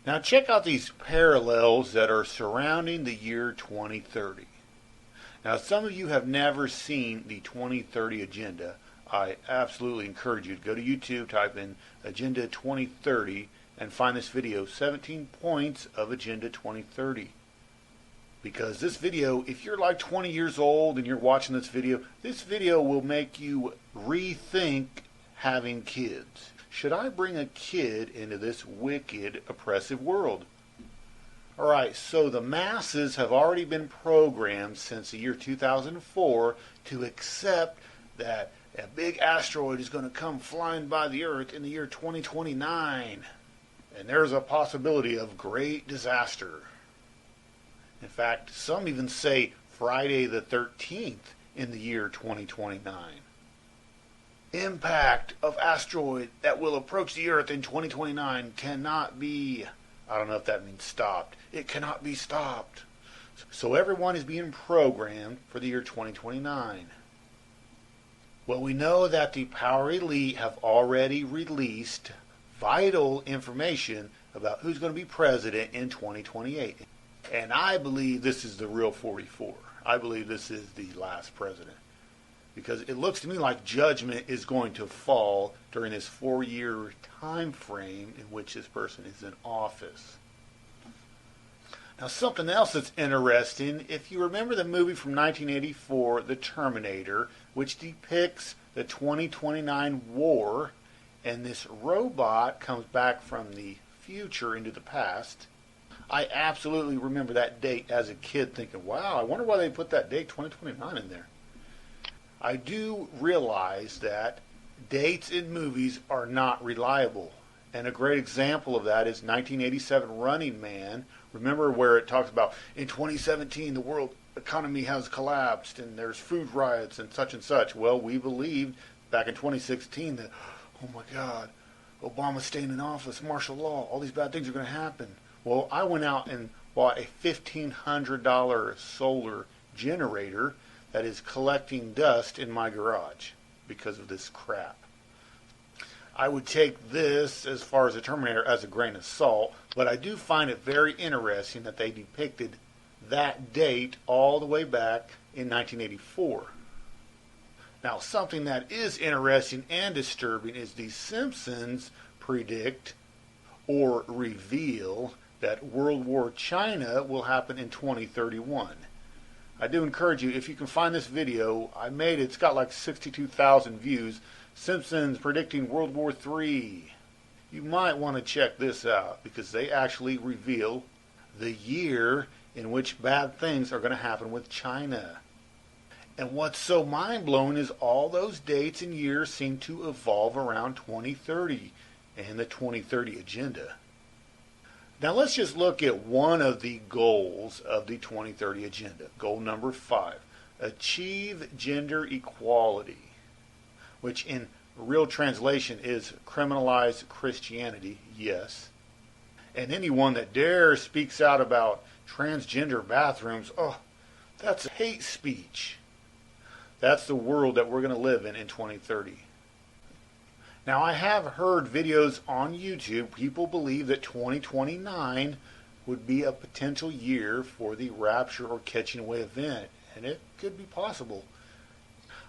Now check out these parallels that are surrounding the year 2030. Now some of you have never seen the 2030 agenda. I absolutely encourage you to go to YouTube, type in Agenda 2030 and find this video, 17 points of Agenda 2030. Because this video, if you're like 20 years old and you're watching this video will make you rethink having kids. Should I bring a kid into this wicked, oppressive world? Alright, so the masses have already been programmed since the year 2004 to accept that a big asteroid is going to come flying by the Earth in the year 2029. And there's a possibility of great disaster. In fact, some even say Friday the 13th in the year 2029. Impact of asteroid that will approach the Earth in 2029 cannot be, I don't know if that means stopped. It cannot be stopped. So everyone is being programmed for the year 2029. Well, we know that the power elite have already released vital information about who's going to be president in 2028. And I believe this is the real 44. I believe this is the last president. Because it looks to me like judgment is going to fall during this 4-year time frame in which this person is in office. Now something else that's interesting, if you remember the movie from 1984, The Terminator, which depicts the 2029 war, and this robot comes back from the future into the past. I absolutely remember that date as a kid thinking, wow, I wonder why they put that date 2029 in there. I do realize that dates in movies are not reliable. And a great example of that is 1987 Running Man. Remember where it talks about in 2017 the world economy has collapsed and there's food riots and such. Well, we believed back in 2016 that, oh my God, Obama's staying in office, martial law, all these bad things are going to happen. Well, I went out and bought a $1,500 solar generator that is collecting dust in my garage because of this crap. I would take this, as far as the Terminator, as a grain of salt, but I do find it very interesting that they depicted that date all the way back in 1984. Now, something that is interesting and disturbing is the Simpsons predict or reveal that World War China will happen in 2031. I do encourage you, if you can find this video, I made it, it's got like 62,000 views, Simpsons predicting World War III. You might want to check this out because they actually reveal the year in which bad things are going to happen with China. And what's so mind-blowing is all those dates and years seem to evolve around 2030 and the 2030 agenda. Now let's just look at one of the goals of the 2030 agenda. Goal number 5, achieve gender equality, which in real translation is criminalize Christianity, yes. And anyone that dares speaks out about transgender bathrooms, oh, that's hate speech. That's the world that we're going to live in 2030. Now, I have heard videos on YouTube, people believe that 2029 would be a potential year for the Rapture or Catching Away event, and it could be possible.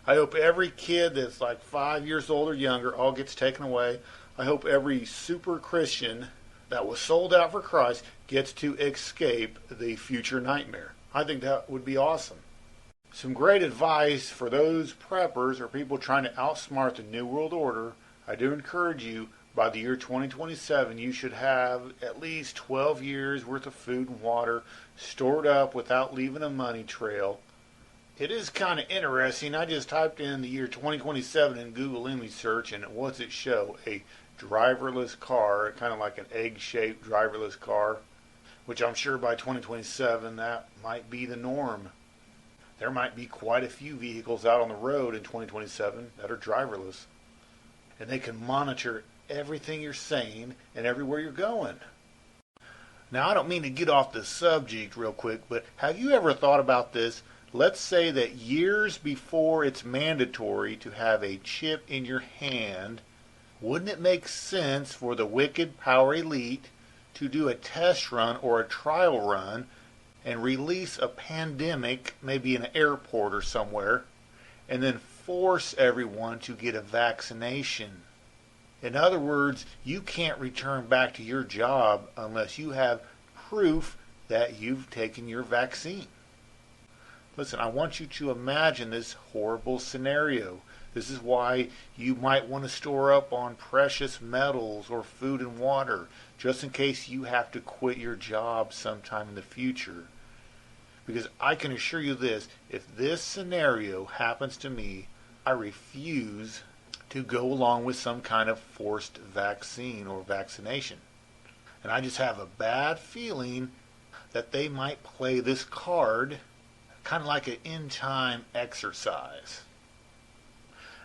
I hope every kid that's like 5 years old or younger all gets taken away. I hope every super Christian that was sold out for Christ gets to escape the future nightmare. I think that would be awesome. Some great advice for those preppers or people trying to outsmart the New World Order. I do encourage you, by the year 2027, you should have at least 12 years worth of food and water stored up without leaving a money trail. It is kind of interesting. I just typed in the year 2027 in Google image search, and what's it show? A driverless car, kind of like an egg-shaped driverless car, which I'm sure by 2027 that might be the norm. There might be quite a few vehicles out on the road in 2027 that are driverless. And they can monitor everything you're saying and everywhere you're going. Now, I don't mean to get off the subject real quick, but have you ever thought about this? Let's say that years before it's mandatory to have a chip in your hand, wouldn't it make sense for the wicked power elite to do a test run or a trial run and release a pandemic, maybe in an airport or somewhere, and then force everyone to get a vaccination. In other words, you can't return back to your job unless you have proof that you've taken your vaccine. Listen, I want you to imagine this horrible scenario. This is why you might want to store up on precious metals or food and water, just in case you have to quit your job sometime in the future. Because I can assure you this, if this scenario happens to me, I refuse to go along with some kind of forced vaccine or vaccination. And I just have a bad feeling that they might play this card kind of like an end-time exercise.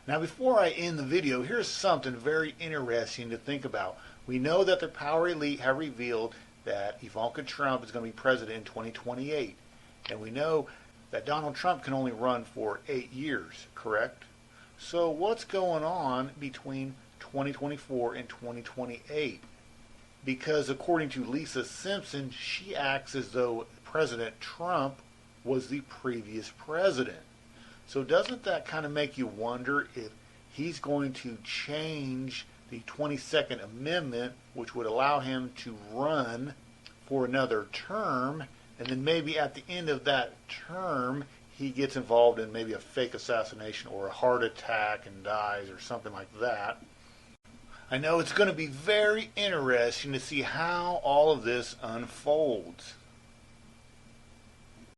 Now, before I end the video, here's something very interesting to think about. We know that the power elite have revealed that Ivanka Trump is going to be president in 2028. And we know that Donald Trump can only run for 8 years, correct? So what's going on between 2024 and 2028? Because according to Lisa Simpson, she acts as though President Trump was the previous president. So doesn't that kind of make you wonder if he's going to change the 22nd Amendment, which would allow him to run for another term, and then maybe at the end of that term he gets involved in maybe a fake assassination or a heart attack and dies or something like that. I know it's going to be very interesting to see how all of this unfolds.